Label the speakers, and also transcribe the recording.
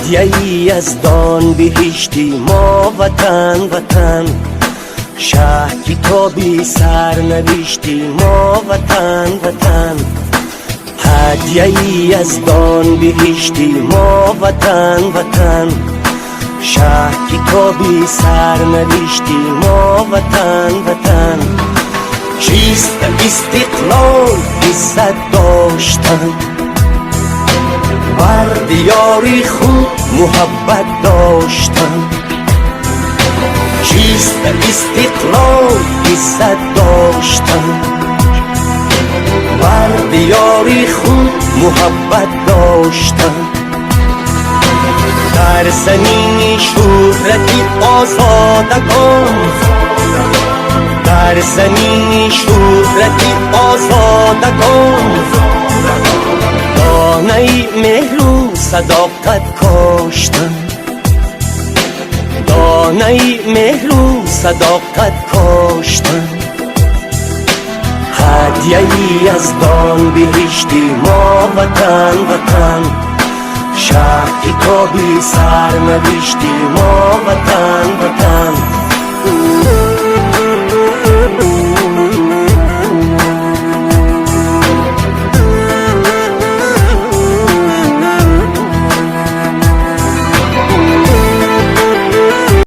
Speaker 1: هدیه ای از دان بهشتی ما وطن وطن، شهر کتابی سرنوشتی ما وطن وطن. هدیه ای از دان بهشتی ما وطن وطن، شهر کتابی سرنوشتی ما وطن وطن. چیست استقلال عزت داشتن، بر دیار خود محبت داشتن. چیست استقلال عزت داشتن، بر دیار خود محبت داشتن. در زمین شهرتی آزادگان، در زمین شهرتی آزادگان، دانه مهر و صداقت کاشتن، دانه مهر و صداقت کاشتن. هدیه ای از دان بهشتی ما وطن وطن، شهر کتابی سرنوشتی ما وطن وطن.